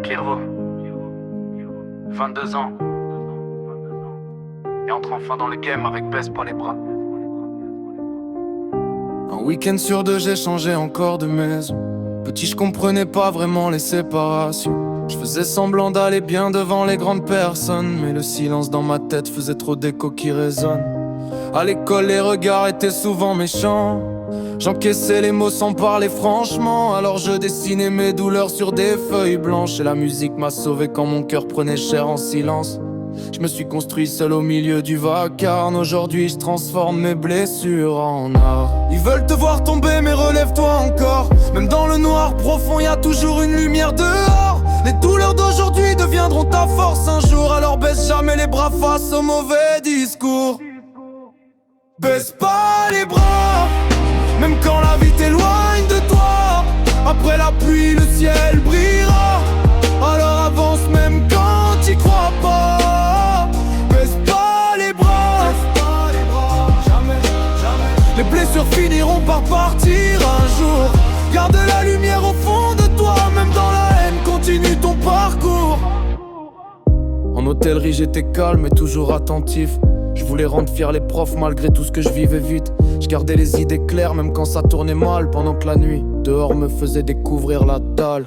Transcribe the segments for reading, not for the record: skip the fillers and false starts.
Pierrot, 22 ans, et entre enfin dans le game avec baisse pas les bras. Un week-end sur deux, j'ai changé encore de maison. Petit, je comprenais pas vraiment les séparations. Je faisais semblant d'aller bien devant les grandes personnes, mais le silence dans ma tête faisait trop d'échos qui résonnent. À l'école, les regards étaient souvent méchants. J'encaissais les mots sans parler franchement. Alors je dessinais mes douleurs sur des feuilles blanches. Et la musique m'a sauvé quand mon cœur prenait cher en silence. Je me suis construit seul au milieu du vacarme. Aujourd'hui je transforme mes blessures en art. Ils veulent te voir tomber mais relève-toi encore. Même dans le noir profond y a toujours une lumière dehors. Les douleurs d'aujourd'hui deviendront ta force un jour. Alors baisse jamais les bras face aux mauvais discours. Baisse pas les bras, même quand la vie t'éloigne de toi. Après la pluie le ciel brillera. Alors avance même quand t'y crois pas. Baisse pas les bras, jamais, jamais. Les blessures finiront par partir un jour. Garde la lumière au fond de toi. Même dans la haine continue ton parcours. En hôtellerie j'étais calme et toujours attentif. Je voulais rendre fiers les profs malgré tout ce que je vivais vite. Je gardais les idées claires même quand ça tournait mal. Pendant que la nuit dehors me faisait découvrir la dalle.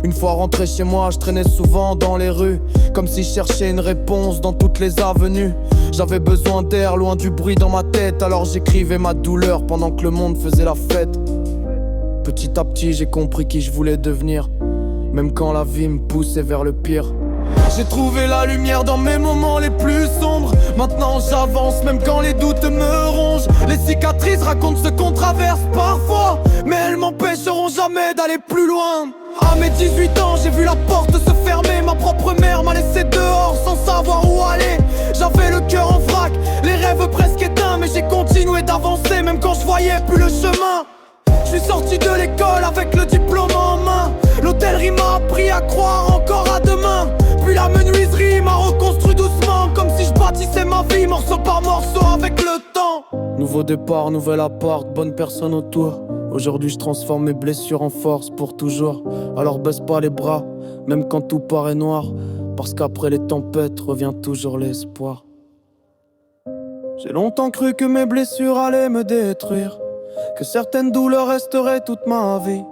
Une fois rentré chez moi, je traînais souvent dans les rues, comme si je cherchais une réponse dans toutes les avenues. J'avais besoin d'air, loin du bruit dans ma tête. Alors j'écrivais ma douleur pendant que le monde faisait la fête. Petit à petit j'ai compris qui je voulais devenir, même quand la vie me poussait vers le pire. J'ai trouvé la lumière dans mes moments les plus sombres. Maintenant j'avance même quand les doutes me rongent. Les cicatrices racontent ce qu'on traverse parfois, mais elles m'empêcheront jamais d'aller plus loin. À mes 18 ans j'ai vu la porte se fermer. Ma propre mère m'a laissé dehors sans savoir où aller. J'avais le cœur en vrac, les rêves presque éteints. Mais j'ai continué d'avancer même quand je voyais plus le chemin. Je suis sorti de l'école avec le diplôme en main. L'hôtellerie m'a appris à croire encore à demain. Puis la menuiserie m'a reconstruit doucement, comme si je bâtissais ma vie morceau par morceau avec le temps. Nouveau départ, nouvel appart, bonne personne autour. Aujourd'hui je transforme mes blessures en force pour toujours. Alors baisse pas les bras, même quand tout paraît noir. Parce qu'après les tempêtes revient toujours l'espoir. J'ai longtemps cru que mes blessures allaient me détruire, que certaines douleurs resteraient toute ma vie.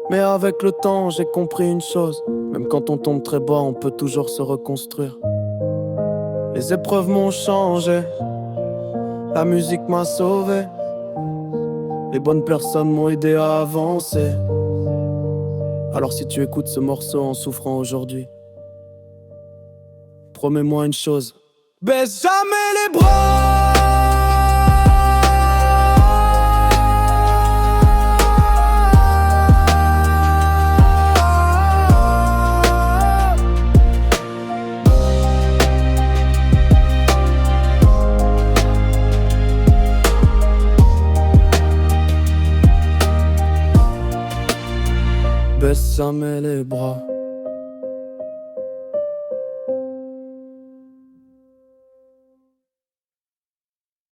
Mais avec le temps j'ai compris une chose, même quand on tombe très bas on peut toujours se reconstruire. Les épreuves m'ont changé, la musique m'a sauvé. Les bonnes personnes m'ont aidé à avancer. Alors si tu écoutes ce morceau en souffrant aujourd'hui, promets-moi une chose: baisse jamais les bras. Baisse jamais les bras.